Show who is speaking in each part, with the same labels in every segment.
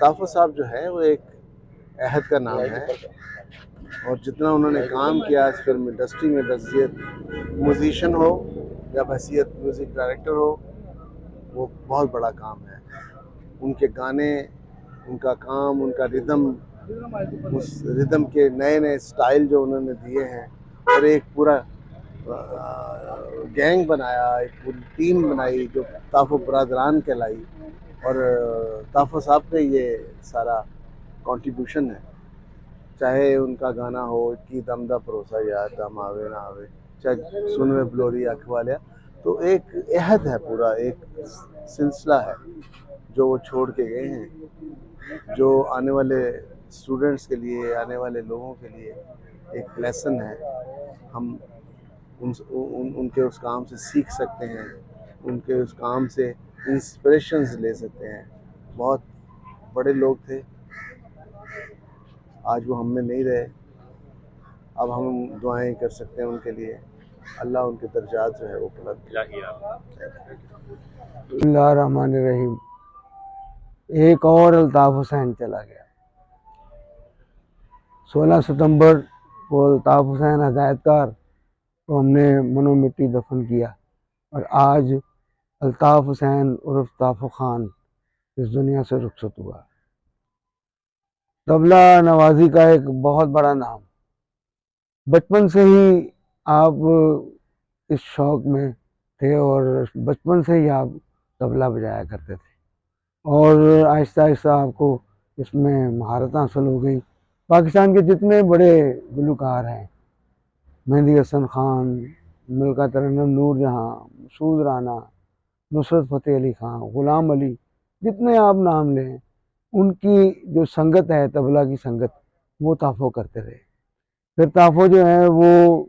Speaker 1: ताफ़ो साहब जो है वो एक अहद का नाम है, और जितना उन्होंने काम किया इस फिल्म इंडस्ट्री में, बहसीत म्यूज़िशियन हो या बहसीत म्यूज़िक डायरेक्टर हो, वो बहुत बड़ा काम है। उनके गाने, उनका काम, उनका रिदम, उस रिदम के नए नए स्टाइल जो उन्होंने दिए हैं, और एक पूरा गैंग बनाया, एक पूरी टीम बनाई जो ताफ़ो बरादरान कहलाई, और ताफ़ो साहब का ये सारा कंट्रीब्यूशन है। चाहे उनका गाना हो कि दम दा भरोसा यार दम आवे ना आवे, चाहे सुनवे बलोरी अख वालिया, तो एक अहद है, पूरा एक सिलसिला है जो वो छोड़ के गए हैं, जो आने वाले स्टूडेंट्स के लिए, आने वाले लोगों के लिए एक लेसन है। हम उनके उस काम से सीख सकते हैं, उनके उस काम से इंस्पिरेशंस ले सकते हैं। बहुत बड़े लोग थे, आज वो हम में नहीं रहे। अब हम दुआएं कर सकते हैं उनके लिए, अल्लाह उनके दर्जात जो है वो बुलंद करे।
Speaker 2: बिस्मिल्लाहिर्रहमानिर्रहीम। एक और अल्ताफ़ हुसैन चला गया। 16 सितंबर को अल्ताफ़ हुसैन हदायतकार को हमने मनो मिट्टी दफन किया, और आज अल्ताफ़ हुसैन उर्फ ताफ़ो खान इस दुनिया से रुखसत हुआ। तबला नवाजी का एक बहुत बड़ा नाम। बचपन से ही आप इस शौक़ में थे और बचपन से ही आप तबला बजाया करते थे, और आहिस्ता आहिस्ता आपको इसमें महारत हासिल हो गई। पाकिस्तान के जितने बड़े गुलकार हैं, मेहंदी हसन खान, मलका तरन्नुम नूरजहां, मसूद राना, नुसरत फ़तेह अली खान, ग़ुलाम अली, जितने आप नाम लें, उनकी जो संगत है, तबला की संगत, वो ताफ़ो करते रहे। फिर ताफ़ो जो है वो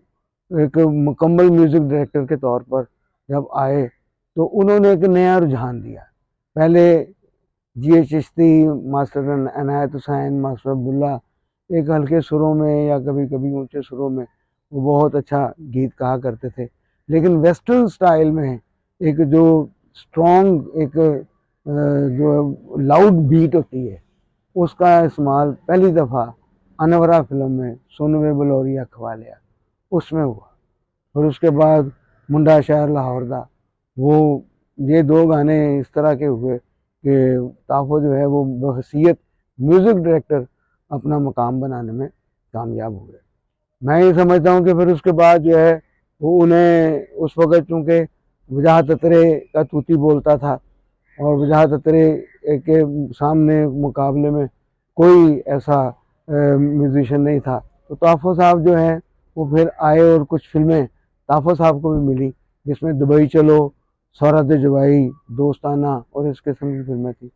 Speaker 2: एक मुकम्मल म्यूज़िक डायरेक्टर के तौर पर जब आए तो उन्होंने एक नया रुझान दिया। पहले जी चिश्ती, मास्टर अनायत हुसैन, मास्टर अब्दुल्ला एक हल्के सुरों में या कभी कभी ऊंचे सुरों में वो बहुत अच्छा गीत कहा करते थे, लेकिन वेस्टर्न स्टाइल में एक जो स्ट्रॉन्ग, एक जो लाउड बीट होती है, उसका इस्तेमाल पहली दफ़ा अनवरा फिल्म में सुनवे बलोरी अख वालिया उसमें हुआ। और उसके बाद मुंडा शहर लाहौर दा, वो ये दो गाने इस तरह के हुए कि ताफ़ो जो है वो बहसीयत म्यूज़िक डायरेक्टर अपना मकाम बनाने में कामयाब हुए। मैं ये समझता हूँ कि फिर उसके बाद जो है वो उन्हें उस वक़्त, चूँकि वजाहत अतरे का तूती बोलता था और वजाहत अतरे के सामने मुकाबले में कोई ऐसा म्यूज़िशियन नहीं था, तो ताफ़ो साहब जो हैं वो फिर आए और कुछ फिल्में ताफ़ो साहब को भी मिली, जिसमें दुबई चलो, शोहरत जवाई, दोस्ताना और इस किस्म की फिल्में थी।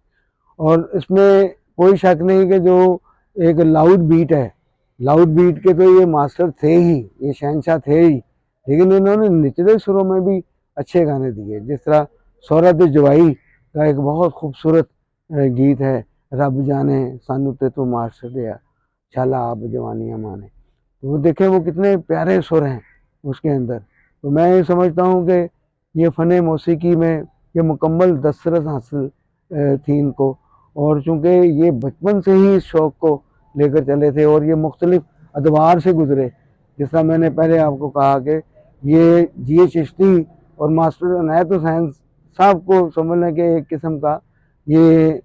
Speaker 2: और इसमें कोई शक नहीं कि जो एक लाउड बीट है, लाउड बीट के तो ये मास्टर थे ही, ये शहंशाह थे ही, लेकिन इन्होंने निचले सुरों में भी अच्छे गाने दिए। जिस तरह शोहरत जवाई का एक बहुत खूबसूरत गीत है, रब जाने सानू ते तो मास्टर दिया शाला आप जवानियाँ माने, तो वो देखें वो कितने प्यारे सुर हैं उसके अंदर। तो मैं ये समझता हूँ कि ये फ़न मौसीकी में ये मुकम्मल दस्तरस हासिल थी इनको, और चूँकि ये बचपन से ही इस शौक़ को लेकर चले थे और ये मुख्तलिफ़ अदवार से गुज़रे। जिस तरह मैंने पहले आपको कहा कि ये जी चिश्ती और मास्टर अनायत हुसैन साहब को समझ लें कि एक किस्म का ये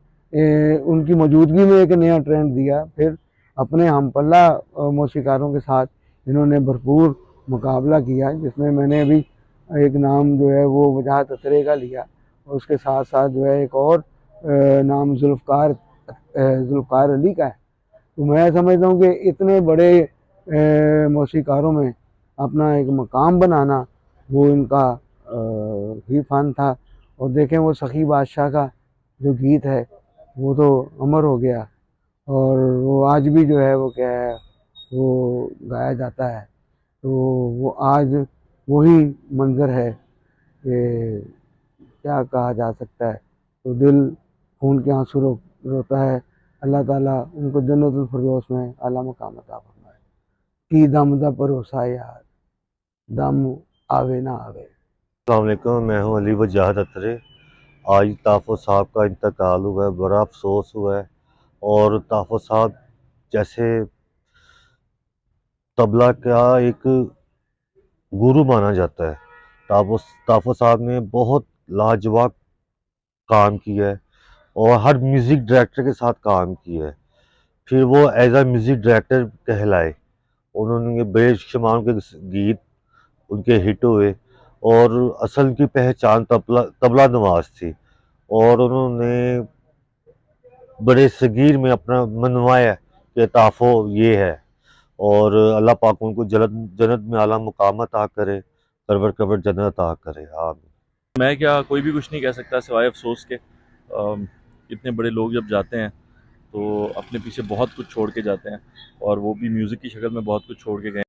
Speaker 2: उनकी मौजूदगी में एक नया ट्रेंड दिया। फिर अपने हमपल्ला मौसीकारों के साथ इन्होंने भरपूर मुकाबला किया, जिसमें मैंने अभी एक नाम जो है वो वजाहत अतरे का लिया, और उसके साथ साथ जो है एक और नाम जुल्फ़कार अली का है। तो मैं समझता हूँ कि इतने बड़े मौसीकारों में अपना एक मकाम बनाना वो इनका ही फ़न था। और देखें वो सखी बादशाह का जो गीत है वो तो अमर हो गया, और वो आज भी जो है वो क्या है वो गाया जाता है। तो वो आज वही मंज़र है कि क्या कहा जा सकता है, तो दिल खून के आंसू रोता है। अल्लाह ताला उनको जन्नतुल फिरदौस में आला मकाम अता फरमाए। की दम दा भरोसा यार दम आवे ना आवे।
Speaker 3: अस्सलाम वालेकुम, मैं हूं अली वजाहत अतरे। आज ताफ़ो साहब का इंतकाल हुआ है, बड़ा अफसोस हुआ है। और ताफ़ो साहब जैसे तबला का एक गुरु माना जाता है। ताफ़ो साहब ने बहुत लाजवाब काम किया है और हर म्यूज़िक डायरेक्टर के साथ काम किया है। फिर वो एज अ म्यूज़िक डायरेक्टर कहलाए। उन्होंने बेशुमार के गीत उनके हिट हुए और असल की पहचान तबला नवाज थी। और उन्होंने बड़े सगीर में अपना मनवाया कि ताफ़ो ये है। और अल्लाह पाक उनको जन्नत में आला मुकाम अता करे, करवर करवर जन्नत अता करे। आमीन।
Speaker 4: मैं क्या, कोई भी कुछ नहीं कह सकता सिवाय अफसोस के। इतने बड़े लोग जब जाते हैं तो अपने पीछे बहुत कुछ छोड़ के जाते हैं, और वो भी म्यूज़िक की शक्ल में बहुत कुछ छोड़ के गए।